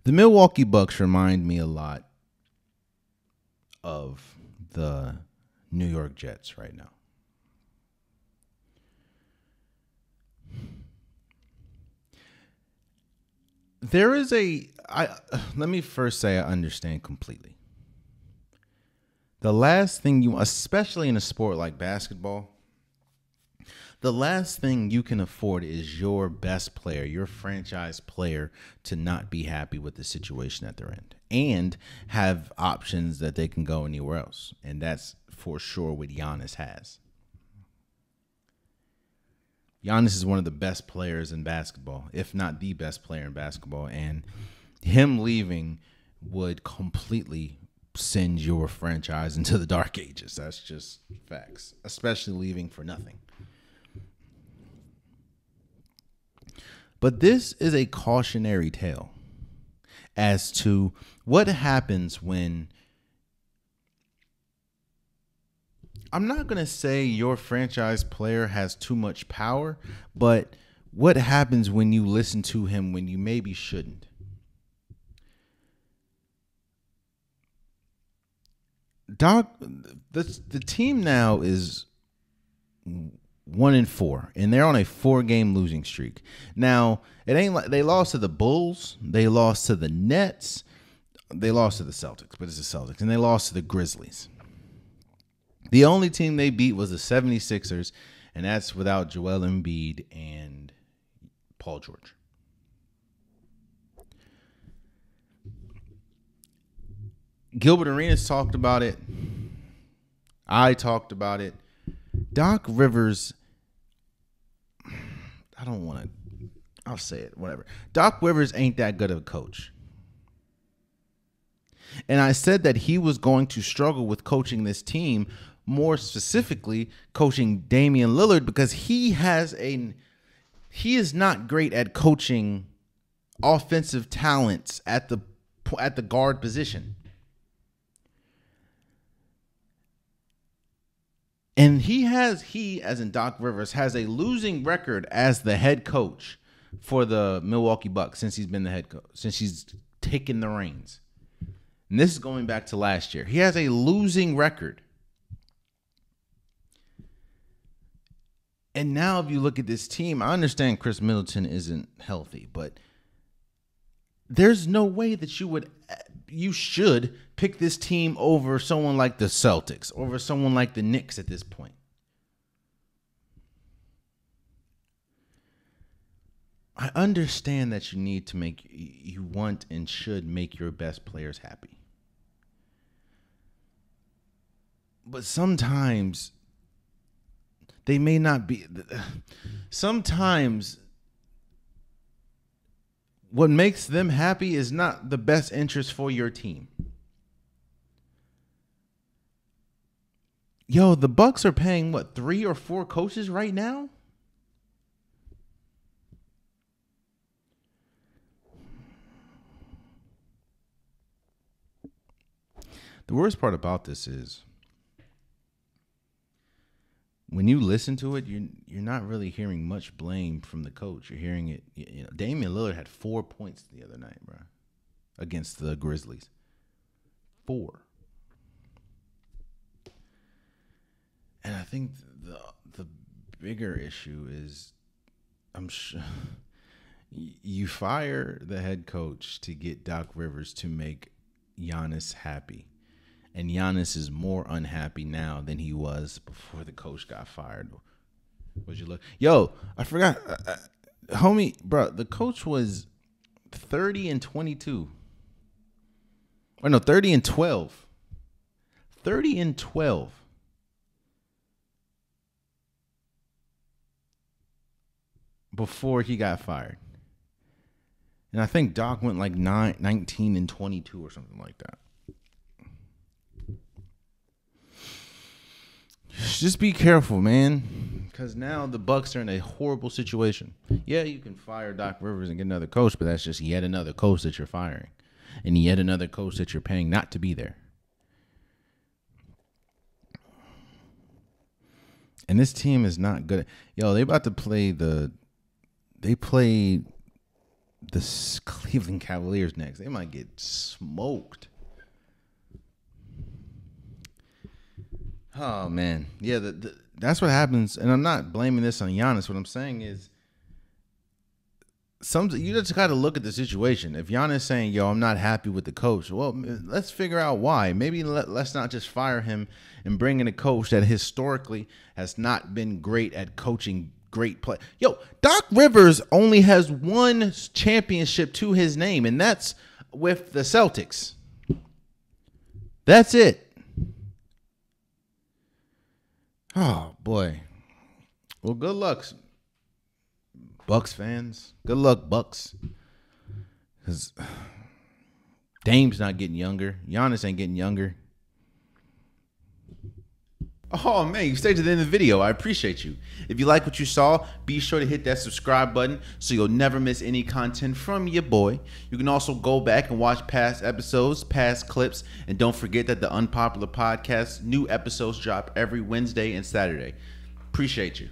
The Milwaukee Bucks remind me a lot of the New York Jets right now. There is let me first say I understand completely. The last thing you, especially in a sport like basketball, the last thing you can afford is your best player, your franchise player, to not be happy with the situation that they're in and have options that they can go anywhere else. And that's for sure what Giannis has. Giannis is one of the best players in basketball, if not the best player in basketball. And him leaving would completely send your franchise into the dark ages. That's just facts, especially leaving for nothing. But this is a cautionary tale as to what happens when, I'm not going to say your franchise player has too much power, but what happens when you listen to him when you maybe shouldn't? Doc, the team now is 1-4, and they're on a 4-game losing streak. Now, it ain't like they lost to the Bulls, they lost to the Nets, they lost to the Celtics, but it's the Celtics, and they lost to the Grizzlies. The only team they beat was the 76ers, and that's without Joel Embiid and Paul George. Gilbert Arenas talked about it. I talked about it. Doc Rivers, I don't want to, I'll say it, whatever. Doc Rivers ain't that good of a coach. And I said that he was going to struggle with coaching this team, more specifically coaching Damian Lillard, because he is not great at coaching offensive talents at the guard position. And he, as in Doc Rivers, has a losing record as the head coach for the Milwaukee Bucks since he's been the head coach, since he's taken the reins. And this is going back to last year. He has a losing record. And now if you look at this team, I understand Chris Middleton isn't healthy, but there's no way that you should pick this team over someone like the Celtics, over someone like the Knicks at this point. I understand that you want and should make your best players happy. But sometimes they may not be. Sometimes what makes them happy is not the best interest for your team. Yo, the Bucks are paying what, 3 or 4 coaches right now? The worst part about this is when you listen to it, you're not really hearing much blame from the coach. You're hearing it. You know, Damian Lillard had 4 points the other night, bro, against the Grizzlies. 4. And I think the bigger issue is, I'm sure you fire the head coach to get Doc Rivers to make Giannis happy. And Giannis is more unhappy now than he was before the coach got fired. Would you look? Yo, I forgot. Homie, bro, the coach was 30-22. Or no, 30-12. 30-12. Before he got fired. And I think Doc went like 19-22 or something like that. Just be careful, man, because now the Bucks are in a horrible situation. Yeah, you can fire Doc Rivers and get another coach, but that's just yet another coach that you're firing and yet another coach that you're paying not to be there. And this team is not good. Yo, they about to play they played the Cleveland Cavaliers next. They might get smoked. Oh man, yeah. That's what happens, and I'm not blaming this on Giannis. What I'm saying is, you just got to look at the situation. If Giannis is saying, "Yo, I'm not happy with the coach," well, let's figure out why. Maybe let's not just fire him and bring in a coach that historically has not been great at coaching great play. Yo, Doc Rivers only has one championship to his name, and that's with the Celtics. That's it. Oh boy. Well, good luck, Bucks fans. Good luck, Bucks. Because Dame's not getting younger. Giannis ain't getting younger. Oh, man, you stayed to the end of the video. I appreciate you. If you like what you saw, be sure to hit that subscribe button so you'll never miss any content from your boy. You can also go back and watch past episodes, past clips, and don't forget that the Unpopular Podcast, new episodes drop every Wednesday and Saturday. Appreciate you.